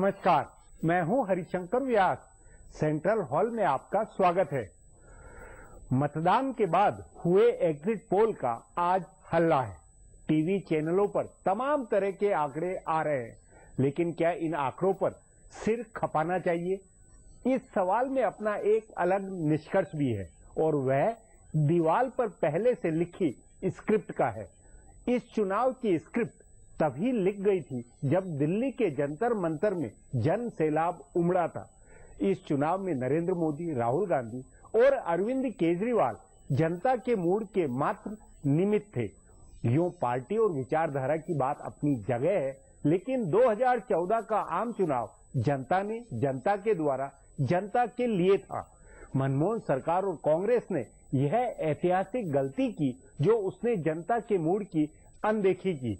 नमस्कार, मैं हूं हरिशंकर व्यास। सेंट्रल हॉल में आपका स्वागत है। मतदान के बाद हुए एग्जिट पोल का आज हल्ला है। टीवी चैनलों पर तमाम तरह के आंकड़े आ रहे हैं, लेकिन क्या इन आंकड़ों पर सिर खपाना चाहिए? इस सवाल में अपना एक अलग निष्कर्ष भी है और वह दीवार पर पहले से लिखी स्क्रिप्ट का है। इस चुनाव की स्क्रिप्ट तभी लिख गई थी जब दिल्ली के जंतर मंतर में जन सैलाब उमड़ा था। इस चुनाव में नरेंद्र मोदी, राहुल गांधी और अरविंद केजरीवाल जनता के मूड के मात्र निमित्त थे। यूं पार्टी और विचारधारा की बात अपनी जगह है, लेकिन 2014 का आम चुनाव जनता ने जनता के द्वारा जनता के लिए था। मनमोहन सरकार और कांग्रेस ने यह ऐतिहासिक गलती की जो उसने जनता के मूड की अनदेखी की।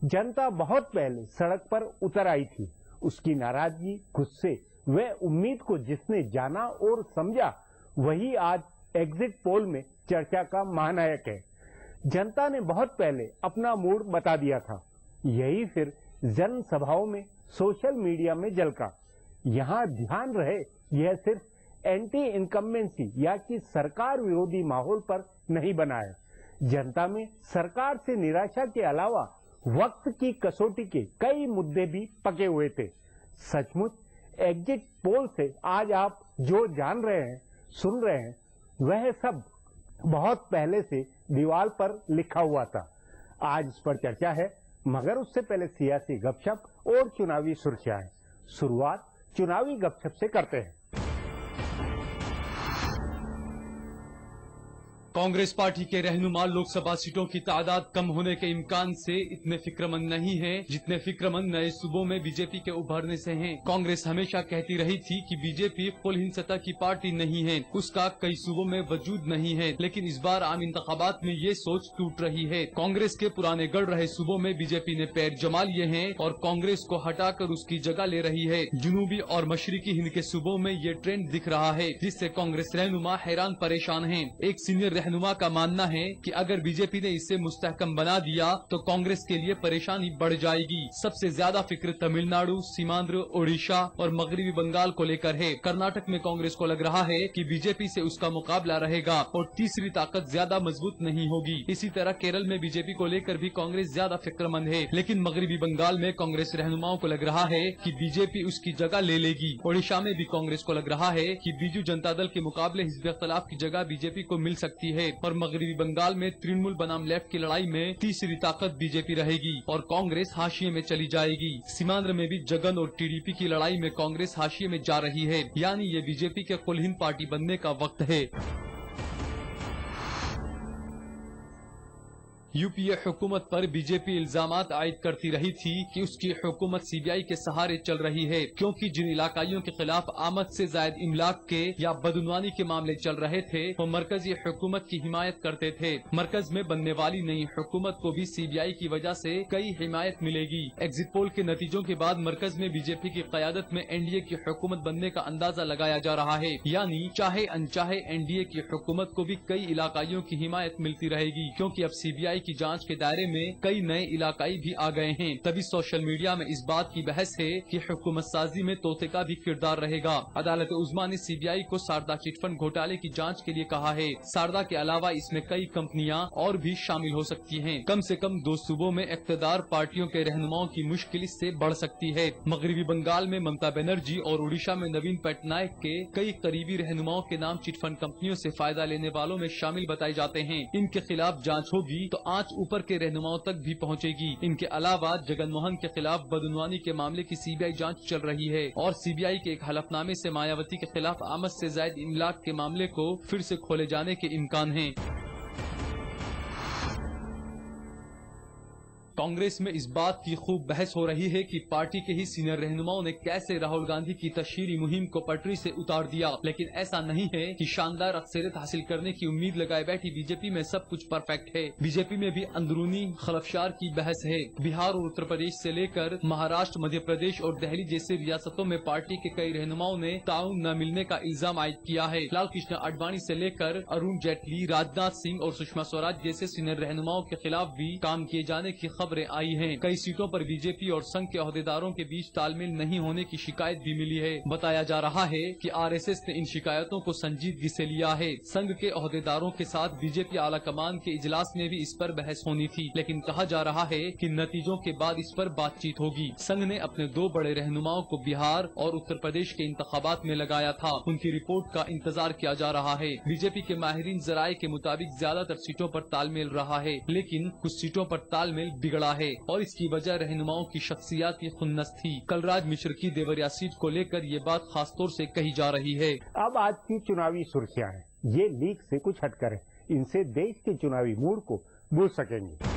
जनता बहुत पहले सड़क पर उतर आई थी। उसकी नाराजगी, गुस्से व उम्मीद को जिसने जाना और समझा, वही आज एग्जिट पोल में चर्चा का महानायक है। जनता ने बहुत पहले अपना मूड बता दिया था। यही फिर जनसभाओं में, सोशल मीडिया में झलका। यहां ध्यान रहे, यह सिर्फ एंटी इनकम्बेंसी या कि सरकार विरोधी माहौल पर नहीं बना है। जनता में सरकार से निराशा के अलावा वक्त की कसौटी के कई मुद्दे भी पके हुए थे। सचमुच एग्जिट पोल से आज आप जो जान रहे हैं, सुन रहे हैं, वह सब बहुत पहले से दीवार पर लिखा हुआ था। आज इस पर चर्चा है, मगर उससे पहले सियासी गपशप और चुनावी सुर्खियां। शुरुआत चुनावी गपशप से करते हैं। कांग्रेस पार्टी के रहनुमा लोकसभा सीटों की तादाद कम होने के इम्कान से इतने फिक्रमंद नहीं हैं, जितने फिक्रमंद नए सूबों में बीजेपी के उभरने से हैं। कांग्रेस हमेशा कहती रही थी कि बीजेपी कुलहीन सतह की पार्टी नहीं है, उसका कई सूबों में वजूद नहीं है, लेकिन इस बार आम इंतखाबात में ये सोच टूट रही है। कांग्रेस के पुराने गढ़ रहे सूबों में बीजेपी ने पैर जमा लिए हैं और कांग्रेस को हटाकर उसकी जगह ले रही है। जुनूबी और मशरकी हिंद के सूबों में ये ट्रेंड दिख रहा है, जिससे कांग्रेस रहनुमा हैरान परेशान है। एक सीनियर रहनुमा का मानना है कि अगर बीजेपी ने इसे मुस्तहकम बना दिया तो कांग्रेस के लिए परेशानी बढ़ जाएगी। सबसे ज्यादा फिक्र तमिलनाडु, सीमांध्र, ओडिशा और मगरबी बंगाल को लेकर है। कर्नाटक में कांग्रेस को लग रहा है कि बीजेपी से उसका मुकाबला रहेगा और तीसरी ताकत ज्यादा मजबूत नहीं होगी। इसी तरह केरल में बीजेपी को लेकर भी कांग्रेस ज्यादा फिक्रमंद है, लेकिन मगरबी बंगाल में कांग्रेस रहनुमाओं को लग रहा है कि बीजेपी उसकी जगह ले लेगी। ओडिशा में भी कांग्रेस को लग रहा है कि बीजू जनता दल के मुकाबले हिज़्ब इख्तिलाफ की जगह बीजेपी को मिल सकती है और मगरबी बंगाल में तृणमूल बनाम लेफ्ट की लड़ाई में तीसरी ताकत बीजेपी रहेगी और कांग्रेस हाशिए में चली जाएगी। सीमांध्र में भी जगन और टीडीपी की लड़ाई में कांग्रेस हाशिए में जा रही है, यानी ये बीजेपी के कुलहीन पार्टी बनने का वक्त है। यूपीए हुकूमत पर बीजेपी इल्जामात आयद करती रही थी कि उसकी हुकूमत सीबीआई के सहारे चल रही है, क्योंकि जिन इलाकाइयों के खिलाफ आमद से जायद इमलाक के या बदउनवानी के मामले चल रहे थे, वो मरकजी हुकूमत की हिमायत करते थे। मरकज में बनने वाली नई हुकूमत को भी सीबीआई की वजह से कई हिमायत मिलेगी। एग्जिट पोल के नतीजों के बाद मरकज में बीजेपी की क़यादत में एनडीए की हुकूमत बनने का अंदाजा लगाया जा रहा है, यानी चाहे अनचाहे एनडीए की हुकूमत को भी कई इलाकाइयों की हिमायत मिलती रहेगी, क्योंकि अब सीबीआई की जांच के दायरे में कई नए इलाकाई भी आ गए हैं। तभी सोशल मीडिया में इस बात की बहस है कि हुकूमत साजी में तोते का भी किरदार रहेगा। अदालत उज़्मा ने सीबीआई को शारदा चिटफंड घोटाले की जांच के लिए कहा है। शारदा के अलावा इसमें कई कंपनियां और भी शामिल हो सकती हैं। कम से कम 2 सूबों में इक़्तिदार पार्टियों के रहनुमाओं की मुश्किल इससे बढ़ सकती है। मगरबी बंगाल में ममता बनर्जी और उड़ीसा में नवीन पटनायक के कई करीबी रहनुमाओं के नाम चिटफंड कंपनियों से फायदा लेने वालों में शामिल बताए जाते हैं। इनके खिलाफ जाँच होगी तो आंच ऊपर के रहनुमाओं तक भी पहुंचेगी। इनके अलावा जगन मोहन के खिलाफ बदउनवानी के मामले की सीबीआई जांच चल रही है और सीबीआई के एक हलफनामे से मायावती के खिलाफ आमद से जायद इमलाक के मामले को फिर से खोले जाने के इम्कान हैं। कांग्रेस में इस बात की खूब बहस हो रही है कि पार्टी के ही सीनियर रहनुमाओं ने कैसे राहुल गांधी की तशहीरी मुहिम को पटरी से उतार दिया, लेकिन ऐसा नहीं है कि शानदार अक्सरियत हासिल करने की उम्मीद लगाए बैठी बीजेपी में सब कुछ परफेक्ट है। बीजेपी में भी अंदरूनी खलफशार की बहस है। बिहार और उत्तर प्रदेश से लेकर महाराष्ट्र, मध्य प्रदेश और दिल्ली जैसे रियासतों में पार्टी के कई रहनुमाओं ने ताउन न मिलने का इल्जाम आयद किया है। लाल कृष्ण आडवाणी से लेकर अरुण जेटली, राजनाथ सिंह और सुषमा स्वराज जैसे सीनियर रहनुमाओं के खिलाफ भी काम किए जाने की खबरें आई हैं। कई सीटों पर बीजेपी और संघ के ओहदेदारों के बीच तालमेल नहीं होने की शिकायत भी मिली है। बताया जा रहा है कि आरएसएस ने इन शिकायतों को संजीदगी से लिया है। संघ के ओहदेदारों के साथ बीजेपी आला कमान के इजलास में भी इस पर बहस होनी थी, लेकिन कहा जा रहा है कि नतीजों के बाद इस पर बातचीत होगी। संघ ने अपने 2 बड़े रहनुमाओं को बिहार और उत्तर प्रदेश के इंतखाबात में लगाया था। उनकी रिपोर्ट का इंतजार किया जा रहा है। बीजेपी के माहिरीन जराये के मुताबिक ज्यादातर सीटों पर तालमेल रहा है, लेकिन कुछ सीटों पर तालमेल बिगड़ा है और इसकी वजह रहनुमाओं की शख्सियात की खुन्नस थी। कलराज मिश्र की देवरिया सीट को लेकर ये बात खासतौर से कही जा रही है। अब आज की चुनावी सुर्खियां हैं, ये लीक से कुछ हटकर है। इनसे देश के चुनावी मूड को बूझ सकेंगे।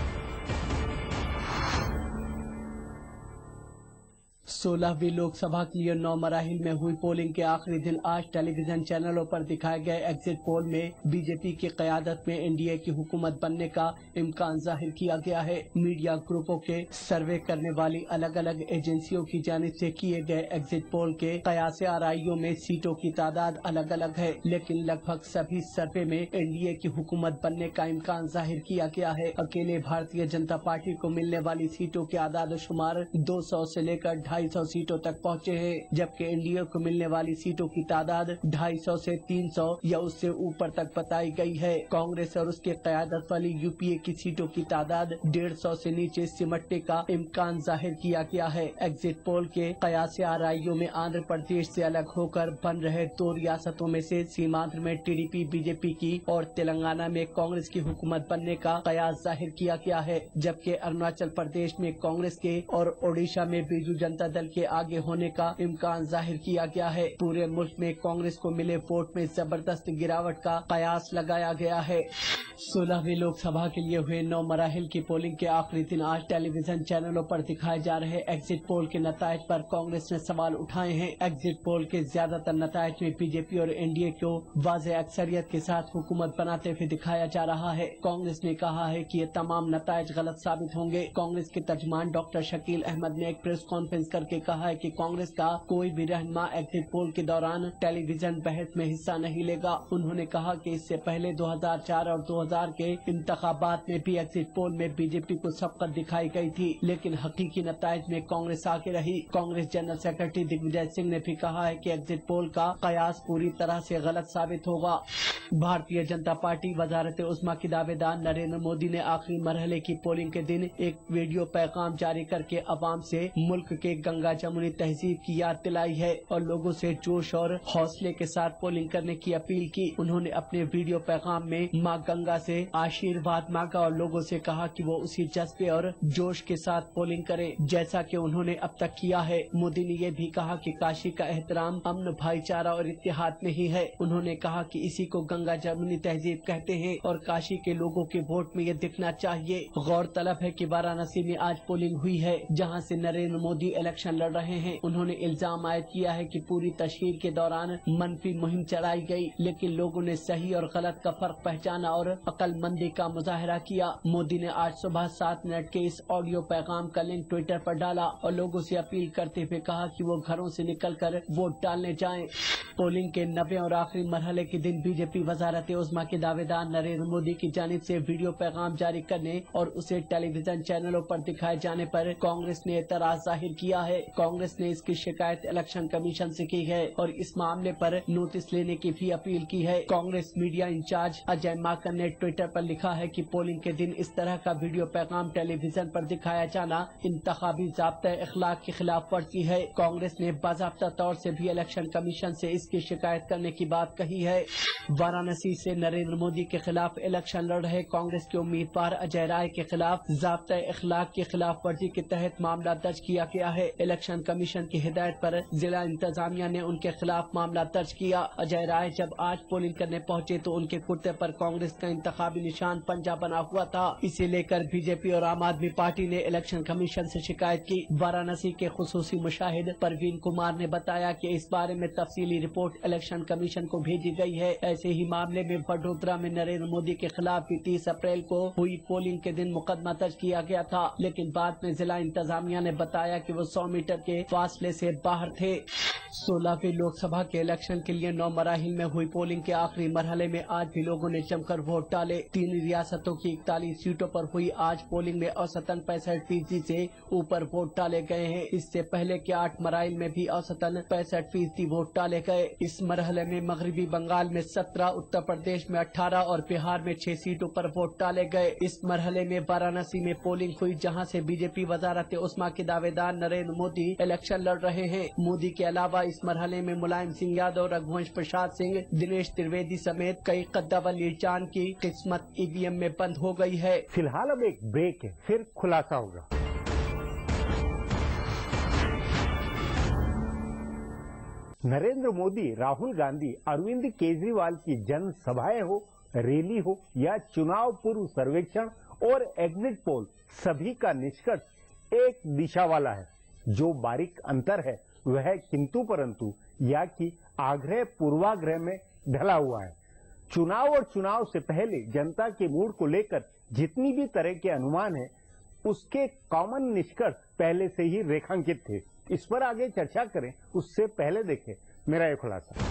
16वीं लोकसभा के लिए 9 मराहिल में हुई पोलिंग के आखिरी दिन आज टेलीविजन चैनलों पर दिखाए गए एग्जिट पोल में बीजेपी की क़यादत में एनडीए की हुकूमत बनने का इम्कान जाहिर किया गया है। मीडिया ग्रुपों के सर्वे करने वाली अलग अलग एजेंसियों की जानिब से किए गए एग्जिट पोल के कयास आराइयों में सीटों की तादाद अलग अलग है, लेकिन लगभग सभी सर्वे में एनडीए की हुकूमत बनने का इम्कान जाहिर किया गया है। अकेले भारतीय जनता पार्टी को मिलने वाली सीटों के आदाद-ओ-शुमार 200 से लेकर 250 सीटों तक पहुंचे हैं, जबकि एनडीए को मिलने वाली सीटों की तादाद 250 से 300 या उससे ऊपर तक बताई गई है। कांग्रेस और उसके क़यादत वाली यूपीए की सीटों की तादाद 150 से नीचे सिमटने का इम्कान जाहिर किया गया है। एग्जिट पोल के कयास आराइयों में आंध्र प्रदेश से अलग होकर बन रहे 2 रियासतों में से सीमांध्र में टीडीपी बीजेपी की और तेलंगाना में कांग्रेस की हुकूमत बनने का कयास जाहिर किया गया है, जबकि अरुणाचल प्रदेश में कांग्रेस के और ओडिशा में बीजू जनता दल के आगे होने का इम्कान जाहिर किया गया है। पूरे मुल्क में कांग्रेस को मिले वोट में जबरदस्त गिरावट का कयास लगाया गया है। 16वीं लोकसभा के लिए हुए 9 मराहिल की पोलिंग के आखिरी दिन आज टेलीविजन चैनलों पर दिखाए जा रहे एग्जिट पोल के नतायज पर कांग्रेस ने सवाल उठाए हैं। एग्जिट पोल के ज्यादातर नतायज में बीजेपी और एनडीए को वाज़े अक्सरियत के साथ हुकूमत बनाते हुए दिखाया जा रहा है। कांग्रेस ने कहा है कि ये तमाम नतायज गलत साबित होंगे। कांग्रेस के तर्जुमान डॉक्टर शकील अहमद ने एक प्रेस कॉन्फ्रेंस करके कहा है कि कांग्रेस का कोई भी रहनुमा एग्जिट पोल के दौरान टेलीविजन बहस में हिस्सा नहीं लेगा। उन्होंने कहा कि इससे पहले 2004 और 2000 के इंतखाबात में भी एग्जिट पोल में बीजेपी को सबकत दिखाई गई थी, लेकिन हकीकी नतायज में कांग्रेस आगे रही। कांग्रेस जनरल सेक्रेटरी दिग्विजय सिंह ने भी कहा है कि एग्जिट पोल का कयास पूरी तरह से गलत साबित होगा। भारतीय जनता पार्टी वजारत उस्मा की दावेदार नरेंद्र मोदी ने आखिरी मरहले की पोलिंग के दिन एक वीडियो पैगाम जारी करके अवाम से मुल्क के गंगा जमुनी तहजीब की याद दिलाई है और लोगों से जोश और हौसले के साथ पोलिंग करने की अपील की। उन्होंने अपने वीडियो पैगाम में मां गंगा से आशीर्वाद मांगा और लोगों से कहा कि वो उसी जज्बे और जोश के साथ पोलिंग करें जैसा कि उन्होंने अब तक किया है। मोदी ने ये भी कहा कि काशी का एहतराम अमन, भाईचारा और इत्तेहाद में ही है। उन्होंने कहा कि इसी को गंगा जमुनी तहजीब कहते हैं और काशी के लोगों के वोट में ये दिखना चाहिए। गौरतलब है कि वाराणसी में आज पोलिंग हुई है, जहाँ से नरेंद्र मोदी इलेक्शन लड़ रहे हैं। उन्होंने इल्जाम आयद किया है कि पूरी तशहीर के दौरान मनफी मुहिम चलाई गई, लेकिन लोगों ने सही और गलत का फर्क पहचाना और अक्लमंदी का मुजाहरा किया। मोदी ने आज सुबह 7 मिनट के इस ऑडियो पैगाम का लिंक ट्विटर पर डाला और लोगों से अपील करते हुए कहा कि वो घरों से निकलकर वोट डालने जाएं। पोलिंग के 90 और आखिरी मरहले के दिन बीजेपी वजारत उस्मा के दावेदार नरेंद्र मोदी की जानिब से वीडियो पैगाम जारी करने और उसे टेलीविजन चैनलों पर दिखाए जाने पर कांग्रेस ने एतराज जाहिर किया है। कांग्रेस ने इसकी शिकायत इलेक्शन कमीशन से की है और इस मामले पर नोटिस लेने की भी अपील की है। कांग्रेस मीडिया इंचार्ज अजय माकन ने ट्विटर पर लिखा है कि पोलिंग के दिन इस तरह का वीडियो पैगाम टेलीविजन पर दिखाया जाना इंतखाबी ज़ाब्ता इखलाक की खिलाफ वर्जी है। कांग्रेस ने बाज़ाब्ता तौर से भी इलेक्शन कमीशन से इसकी शिकायत करने की बात कही है। वाराणसी से नरेंद्र मोदी के खिलाफ इलेक्शन लड़ रहे कांग्रेस के उम्मीदवार अजय राय के खिलाफ ज़ाब्ता इखलाक की खिलाफ वर्जी के तहत मामला दर्ज किया गया है। इलेक्शन कमीशन की हिदायत पर जिला इंतजामिया ने उनके खिलाफ मामला दर्ज किया। अजय राय जब आज पोलिंग करने पहुंचे तो उनके कुर्ते पर कांग्रेस का इंतखाबी निशान पंजा बना हुआ था। इसे लेकर बीजेपी और आम आदमी पार्टी ने इलेक्शन कमीशन से शिकायत की। वाराणसी के खुसूसी मुशाहिद परवीन कुमार ने बताया कि इस बारे में तफसीली रिपोर्ट इलेक्शन कमीशन को भेजी गई है। ऐसे ही मामले में वडोदरा में नरेंद्र मोदी के खिलाफ भी 30 अप्रैल को हुई पोलिंग के दिन मुकदमा दर्ज किया गया था, लेकिन बाद में जिला इंतजामिया ने बताया कि वो 100 मीटर के फासले से बाहर थे। 16वीं लोकसभा के इलेक्शन के लिए 9 मराहिल में हुई पोलिंग के आखिरी मरहले में आज भी लोगों ने जमकर वोट डाले। 3 रियासतों की 41 सीटों पर हुई आज पोलिंग में औसतन 65% से ऊपर वोट डाले गए हैं। इससे पहले के 8 मराहिल में भी औसतन 65% वोट डाले गए। इस मरहले में मगरबी बंगाल में 17, उत्तर प्रदेश में 18 और बिहार में 6 सीटों पर वोट डाले गए। इस मरहले में वाराणसी में पोलिंग हुई, जहां से बीजेपी वजारत उस्मा के दावेदार नरेंद्र मोदी इलेक्शन लड़ रहे हैं। मोदी के अलावा इस मरहले में मुलायम सिंह यादव, रघुवंश प्रसाद सिंह, दिनेश त्रिवेदी समेत कई कद्दावली जान की किस्मत ईवीएम में बंद हो गई है। फिलहाल अब एक ब्रेक है, फिर खुलासा होगा। नरेंद्र मोदी, राहुल गांधी, अरविंद केजरीवाल की जनसभाएं हो, रैली हो या चुनाव पूर्व सर्वेक्षण और एग्जिट पोल, सभी का निष्कर्ष एक दिशा वाला है। जो बारीक अंतर है वह किंतु परंतु या कि आग्रह पूर्वाग्रह में ढला हुआ है। चुनाव और चुनाव से पहले जनता के मूड को लेकर जितनी भी तरह के अनुमान है, उसके कॉमन निष्कर्ष पहले से ही रेखांकित थे। इस पर आगे चर्चा करें उससे पहले देखें मेरा ये खुलासा।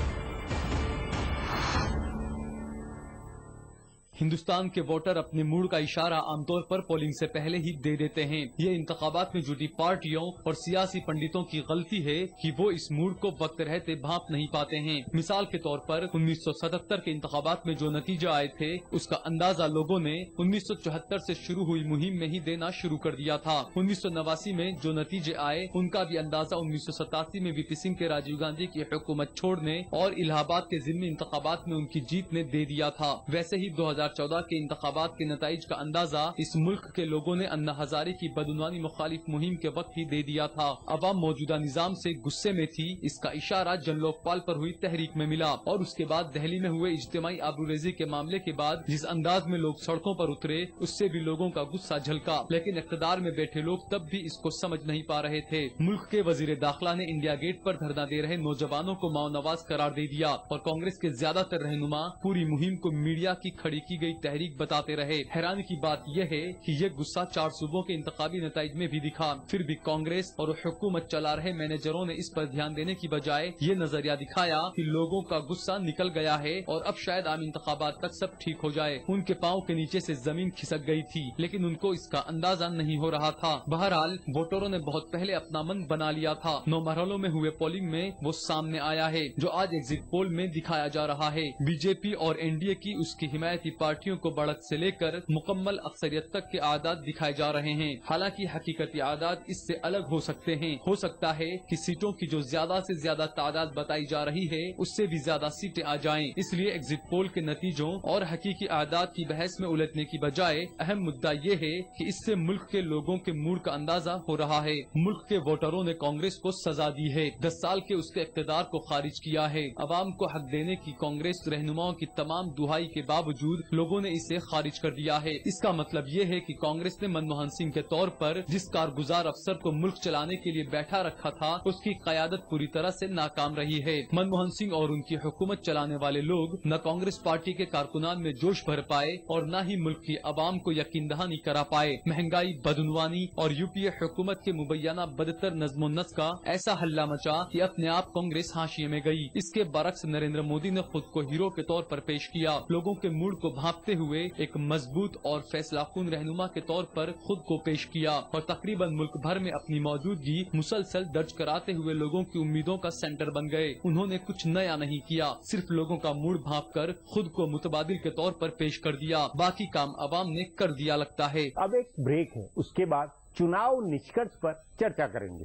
हिंदुस्तान के वोटर अपने मूड का इशारा आमतौर पर पोलिंग से पहले ही दे देते हैं। ये इंतखाबात में जुटी पार्टियों और सियासी पंडितों की गलती है कि वो इस मूड को वक्त रहते भांप नहीं पाते हैं। मिसाल के तौर पर 1977 के इंतखाबात में जो नतीजे आए थे, उसका अंदाजा लोगों ने 1974 से शुरू हुई मुहिम में ही देना शुरू कर दिया था। 1989 में जो नतीजे आए, उनका भी अंदाजा 1987 में वीपी सिंह के राजीव गांधी की हुकूमत छोड़ने और इलाहाबाद के जिम्मी इंतखाबात में उनकी जीत ने दे दिया था। वैसे ही 2014 के इंतखाबात के नताइज का अंदाजा इस मुल्क के लोगों ने अन्ना हजारे की बदउनवानी मुखालिफ मुहिम के वक्त ही दे दिया था। अवाम मौजूदा निजाम से गुस्से में थी, इसका इशारा जन लोकपाल पर हुई तहरीक में मिला। और उसके बाद दिल्ली में हुए इज्तिमाई आबरूरेजी के मामले के बाद जिस अंदाज में लोग सड़कों पर उतरे, उससे भी लोगों का गुस्सा झलका। लेकिन इख्तिदार में बैठे लोग तब भी इसको समझ नहीं पा रहे थे। मुल्क के वजीर दाखिला ने इंडिया गेट पर धरना दे रहे नौजवानों को माओनवाज करार दे दिया और कांग्रेस के ज्यादातर रहनुमा पूरी मुहिम को मीडिया की खड़ी की गई तहरीक बताते रहे। हैरानी की बात यह है कि ये गुस्सा 4 सूबों के इंतखाबी नताइज में भी दिखा। फिर भी कांग्रेस और हुकूमत चला रहे मैनेजरों ने इस पर ध्यान देने की बजाय ये नजरिया दिखाया कि लोगों का गुस्सा निकल गया है और अब शायद आम इंतखाबात तक सब ठीक हो जाए। उनके पाँव के नीचे से जमीन खिसक गई थी, लेकिन उनको इसका अंदाजा नहीं हो रहा था। बहरहाल वोटरों ने बहुत पहले अपना मन बना लिया था। 9 मरहलों में हुए पोलिंग में वो सामने आया है, जो आज एग्जिट पोल में दिखाया जा रहा है। बीजेपी और एनडीए की उसकी हिमायती पार्टियों को बढ़त से लेकर मुकम्मल अक्सरियत तक के आदात दिखाए जा रहे हैं। हालांकि हकीकती आदात इससे अलग हो सकते हैं। हो सकता है कि सीटों की जो ज्यादा से ज्यादा तादाद बताई जा रही है, उससे भी ज्यादा सीटें आ जाएं। इसलिए एग्जिट पोल के नतीजों और हकीकी आदात की बहस में उलझने की बजाय अहम मुद्दा ये है कि इससे मुल्क के लोगों के मूड का अंदाजा हो रहा है। मुल्क के वोटरों ने कांग्रेस को सजा दी है, 10 साल के उसके इक़्तिदार को खारिज किया है। अवाम को हक देने की कांग्रेस रहनुमाओं की तमाम दुहाई के बावजूद लोगों ने इसे खारिज कर दिया है। इसका मतलब ये है कि कांग्रेस ने मनमोहन सिंह के तौर पर जिस कारगुजार अफसर को मुल्क चलाने के लिए बैठा रखा था, उसकी क़यादत पूरी तरह से नाकाम रही है। मनमोहन सिंह और उनकी हुकूमत चलाने वाले लोग न कांग्रेस पार्टी के कारकुनान में जोश भर पाए और न ही मुल्क की अवाम को यकीन दहानी करा पाए। महंगाई, बदउनवानी और यूपीए हुकूमत के मुबैना बदतर नज़्मो नस्क का ऐसा हल्ला मचा कि अपने आप कांग्रेस हाशिए में गई। इसके बरक्स नरेंद्र मोदी ने खुद को हीरो के तौर पर पेश किया। लोगों के मूड को भांपते हुए एक मजबूत और फैसलाकुन रहनुमा के तौर पर खुद को पेश किया और तकरीबन मुल्क भर में अपनी मौजूदगी मुसलसल दर्ज कराते हुए लोगों की उम्मीदों का सेंटर बन गए। उन्होंने कुछ नया नहीं किया, सिर्फ लोगों का मूड भांप कर खुद को मुतबादिल के तौर पर पेश कर दिया। बाकी काम अवाम ने कर दिया लगता है। अब एक ब्रेक है, उसके बाद चुनाव निष्कर्ष पर चर्चा करेंगे।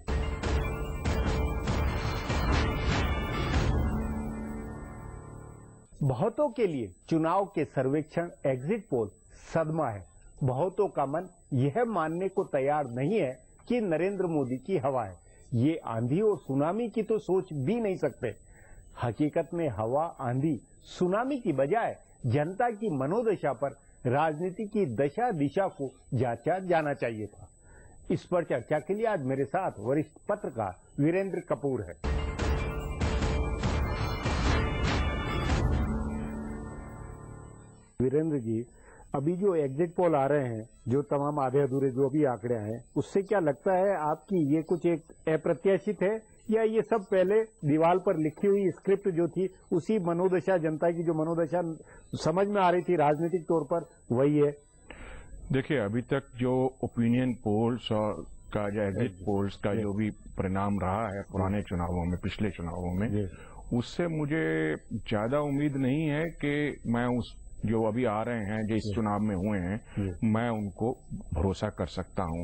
बहुतों के लिए चुनाव के सर्वेक्षण एग्जिट पोल सदमा है। बहुतों का मन यह मानने को तैयार नहीं है कि नरेंद्र मोदी की हवा है। ये आंधी और सुनामी की तो सोच भी नहीं सकते। हकीकत में हवा, आंधी, सुनामी की बजाय जनता की मनोदशा पर राजनीति की दशा दिशा को जांचा जाना चाहिए था। इस पर चर्चा के लिए आज मेरे साथ वरिष्ठ पत्रकार वीरेंद्र कपूर है। वीरेंद्र जी, अभी जो एग्जिट पोल आ रहे हैं, जो तमाम आधे अधूरे जो भी आंकड़े हैं, उससे क्या लगता है आपकी ये कुछ एक अप्रत्याशित है, या ये सब पहले दीवार पर लिखी हुई स्क्रिप्ट जो थी, उसी मनोदशा, जनता की जो मनोदशा समझ में आ रही थी राजनीतिक तौर पर, वही है? देखिए, अभी तक जो ओपिनियन पोल्स और का जो एग्जिट पोल्स का जो भी परिणाम रहा है पुराने चुनावों में, पिछले चुनावों में, उससे मुझे ज्यादा उम्मीद नहीं है कि मैं उस जो अभी आ रहे हैं, जो इस चुनाव में हुए हैं, मैं उनको भरोसा कर सकता हूं।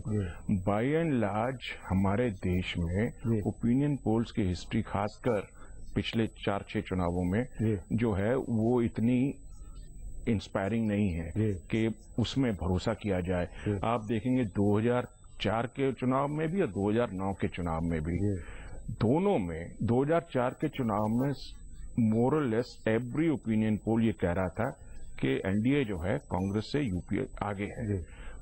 बाय एंड लार्ज हमारे देश में ओपिनियन पोल्स की हिस्ट्री, खासकर पिछले 4-6 चुनावों में जो है वो इतनी इंस्पायरिंग नहीं है कि उसमें भरोसा किया जाए। आप देखेंगे 2004 के चुनाव में भी और 2009 के चुनाव में भी, दोनों में 2004 के चुनाव में मोर और लेस एवरी ओपिनियन पोल ये कह रहा था कि एनडीए जो है कांग्रेस से यूपीए आगे है,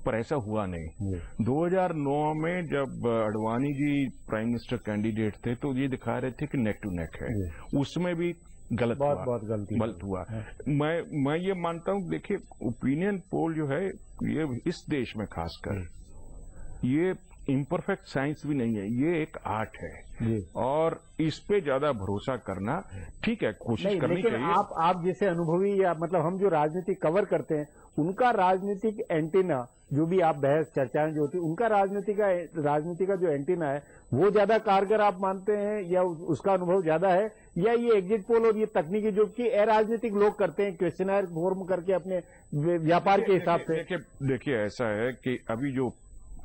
पर ऐसा हुआ नहीं। 2009 में जब Advani ji prime minister candidate थे तो ये दिखा रहे थे कि नेक टू नेक है, उसमें भी गलत हुआ। मैं ये मानता हूं, देखिए ओपिनियन पोल जो है ये इस देश में खासकर ये इम्परफेक्ट साइंस भी नहीं है, ये एक आर्ट है और इस पे ज्यादा भरोसा करना ठीक है, कोशिश करनी चाहिए। आप जैसे अनुभवी, या मतलब हम जो राजनीति कवर करते हैं, उनका राजनीतिक एंटीना, जो भी आप बहस चर्चाएं जो होती, उनका राजनीति का जो एंटीना है वो ज्यादा कारगर आप मानते हैं, या उसका अनुभव ज्यादा है, या ये एग्जिट पोल और ये तकनीकी जो कि अराजनीतिक लोग करते हैं क्वेश्चनर फॉर्म करके अपने व्यापार के हिसाब से? देखिए ऐसा है कि अभी जो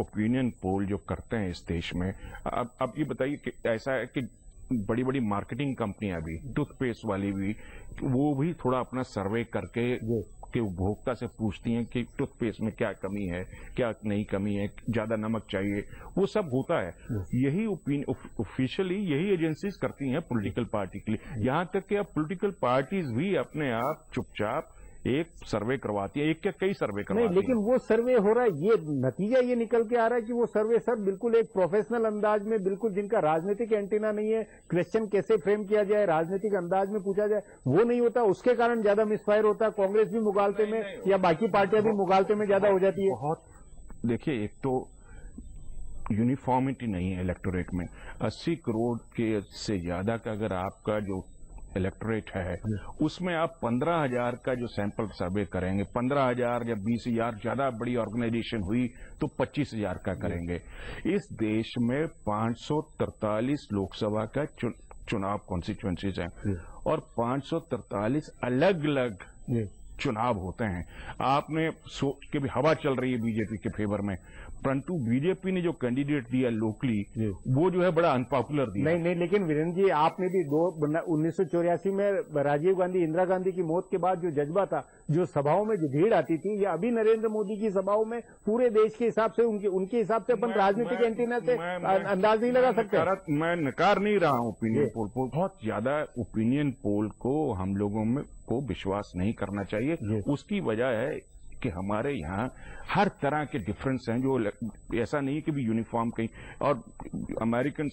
ओपिनियन पोल जो करते हैं इस देश में, अब ये बताइए कि ऐसा है कि बड़ी बड़ी मार्केटिंग कंपनियां भी, टूथपेस्ट वाली भी, वो भी थोड़ा अपना सर्वे करके के उपभोक्ता से पूछती हैं कि टूथपेस्ट में क्या कमी है, क्या नहीं कमी है, ज्यादा नमक चाहिए, वो सब होता है। यही ऑफिशियली यही एजेंसीज करती हैं पॉलिटिकल पार्टी के लिए। यहां तक कि अब पॉलिटिकल पार्टीज भी अपने आप चुपचाप एक सर्वे करवाती है, एक क्या कई सर्वे करवाती है। नहीं, लेकिन वो सर्वे हो रहा है, ये नतीजा ये निकल के आ रहा है कि वो सर्वे सर बिल्कुल एक प्रोफेशनल अंदाज में, बिल्कुल जिनका राजनीतिक एंटीना नहीं है, क्वेश्चन कैसे फ्रेम किया जाए, राजनीतिक अंदाज में पूछा जाए, वो नहीं होता, उसके कारण ज्यादा मिसफायर होता है। कांग्रेस भी मुगालते में या बाकी पार्टियां भी मुगालते में ज्यादा हो जाती है। बहुत देखिए, एक तो यूनिफॉर्मिटी नहीं है इलेक्टोरेट में। 80 करोड़ के से ज्यादा का अगर आपका जो इलेक्टोरेट है, उसमें आप 15,000 का जो सैंपल सर्वे करेंगे, 15,000 या 20,000 ज्यादा बड़ी ऑर्गेनाइजेशन हुई तो 25,000 का करेंगे। इस देश में 543 लोकसभा का चुनाव कॉन्स्टिट्यूएंसीज हैं और 543 अलग अलग चुनाव होते हैं। आपने सोच के भी हवा चल रही है बीजेपी के फेवर में, परंतु बीजेपी ने जो कैंडिडेट दिया लोकली, वो जो है बड़ा अनपॉपुलर दिया। नहीं, लेकिन वीरेंद्र जी, आपने भी 1984 में राजीव गांधी, इंदिरा गांधी की मौत के बाद जो जज्बा था, जो सभाओं में जो भीड़ आती थी, या अभी नरेंद्र मोदी की सभाओं में पूरे देश के हिसाब से, उनके हिसाब से अपन राजनीतिक एंटीना से अंदाज नहीं लगा सकते। मैं नकार नहीं रहा हूं ओपिनियन पोल को, बहुत ज्यादा ओपिनियन पोल को हम लोगों में को विश्वास नहीं करना चाहिए। उसकी वजह है कि हमारे यहाँ हर तरह के डिफरेंस हैं, जो ऐसा नहीं है कि भी यूनिफॉर्म कहीं, और अमेरिकन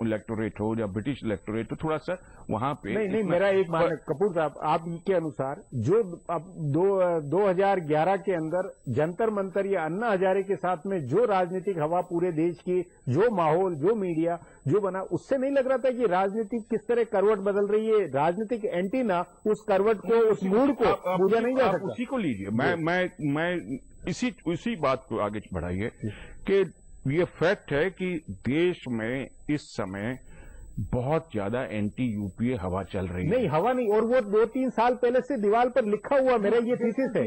इलेक्टोरेट हो या ब्रिटिश इलेक्टोरेट हो, थोड़ा सा वहां पे नहीं, मेरा एक मानना, कपूर साहब, आपके अनुसार जो अब 2011 के अंदर जंतर मंतर या अन्ना हजारे के साथ में जो राजनीतिक हवा पूरे देश की, जो माहौल, जो मीडिया जो बना, उससे नहीं लग रहा था कि राजनीति किस तरह करवट बदल रही है? राजनीतिक एंटीना उस करवट को, उस मूड को पूजा नहीं जा सकता। उसी को लीजिए, मैं इसी बात को आगे बढ़ाइए कि ये फैक्ट है कि देश में इस समय बहुत ज्यादा एंटी यूपीए हवा चल रही है। नहीं, हवा नहीं, और वो 2-3 साल पहले से दीवार पर लिखा हुआ मेरा ये थीसिस है।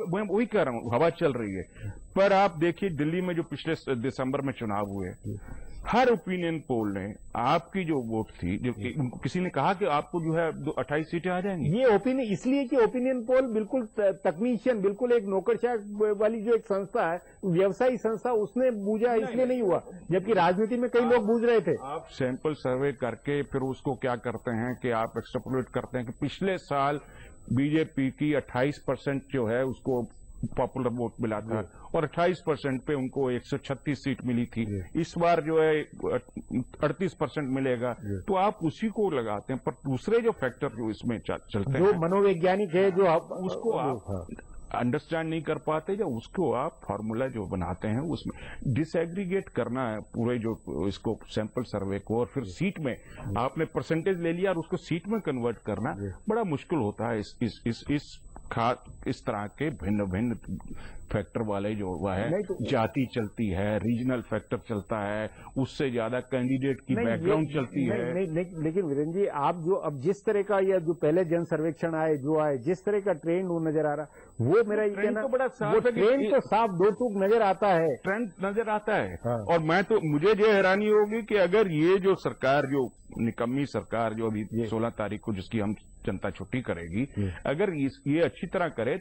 मैं वही कह रहा हूँ, हवा चल रही है। पर आप देखिए दिल्ली में जो पिछले दिसंबर में चुनाव हुए, हर ओपिनियन पोल ने आपकी जो वोट थी, जो किसी ने कहा कि आपको जो है 28 सीटें आ जाएंगी। ये ओपिनियन इसलिए कि ओपिनियन पोल बिल्कुल तकनीशियन, बिल्कुल एक नौकरशाह वाली जो एक संस्था है, व्यवसायी संस्था, उसने बूझा, इसलिए नहीं हुआ, जबकि राजनीति में कई लोग बूझ रहे थे। आप सैंपल सर्वे करके फिर उसको क्या करते हैं कि आप एक्सट्रापोलेट करते हैं कि पिछले साल बीजेपी की 28% जो है उसको पॉपुलर वोट मिला था और 28% पे उनको 136 सीट मिली थी। इस बार जो है 38% मिलेगा, तो आप उसी को लगाते हैं। पर दूसरे जो फैक्टर जो इसमें चलते हैं, जो मनोवैज्ञानिक है, जो उसको आप अंडरस्टैंड नहीं कर पाते, या उसको आप फार्मूला जो बनाते हैं उसमें डिसएग्रीगेट करना है पूरे जो इसको सैंपल सर्वे को, और फिर सीट में आपने परसेंटेज ले लिया और उसको सीट में कन्वर्ट करना बड़ा मुश्किल होता है इस तरह के भिन्न भिन्न फैक्टर वाले जो हुआ है। जाति चलती है, रीजनल फैक्टर चलता है, उससे ज्यादा कैंडिडेट की बैकग्राउंड चलती है। लेकिन वीरेंद्र जी, आप जो अब जिस तरह का या जो पहले जन सर्वेक्षण आए जो आए, जिस तरह का ट्रेंड वो नजर आ रहा, वो मेरा ये कहना, वो ट्रेंड तो साफ दो टूक नजर आता है, ट्रेंड नजर आता है। और मुझे ये हैरानी होगी कि अगर ये जो सरकार, जो निकम्मी सरकार जो अभी 16 तारीख को जिसकी हम जनता छुट्टी करेगी, अगर ये अच्छी तरह करे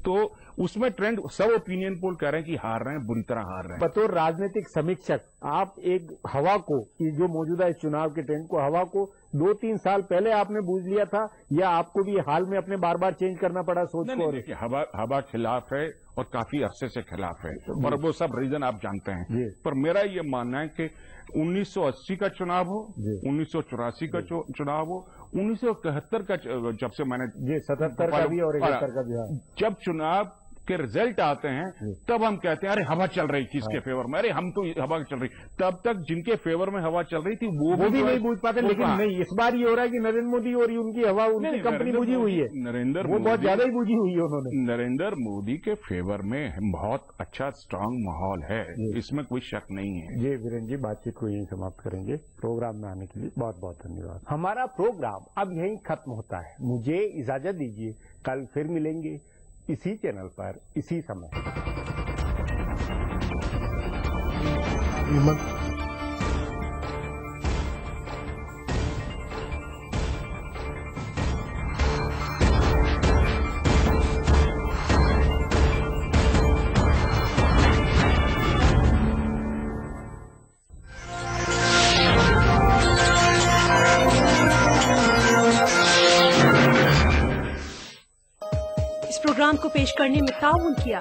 तो उसमें ट्रेंड सब ओपिनियन पोल कह रहे हैं कि हार रहे हैं, बुरी तरह हार रहे हैं। बतौर राजनीतिक समीक्षक आप एक हवा को, कि जो मौजूदा इस चुनाव के ट्रेंड को, हवा को 2-3 साल पहले आपने बूझ लिया था, या आपको भी हाल में अपने बार बार चेंज करना पड़ा सोच को? देखिए, हवा खिलाफ है और काफी अरसे से खिलाफ है, और वो सब रीजन आप जानते हैं। पर मेरा ये मानना है कि 1980 का चुनाव हो, 1984 का चुनाव हो, 1971 का, जब से मैंने 77 का भी और 71 का भी, जब चुनाव के रिजल्ट आते हैं तब हम कहते हैं अरे हवा चल रही थी इसके फेवर में, अरे हम तो हवा चल रही। तब तक जिनके फेवर में हवा चल रही थी वो भी नहीं बूझ पाते। लेकिन नहीं, इस बार ये हो रहा है कि नरेंद्र मोदी और उनकी हवा, उनकी कंपनी बुझी हुई है, वो बहुत ज्यादा ही बुझी हुई है उन्होंने। नरेंद्र मोदी के फेवर में बहुत अच्छा स्ट्रांग माहौल है, इसमें कोई शक नहीं है। जी वीरेंद्र जी, बातचीत को यहीं समाप्त करेंगे। प्रोग्राम में आने के लिए बहुत बहुत धन्यवाद। हमारा प्रोग्राम अब यहीं खत्म होता है, मुझे इजाजत दीजिए, कल फिर मिलेंगे इसी चैनल पर इसी समय। प्रोग्राम को पेश करने में ताउन किया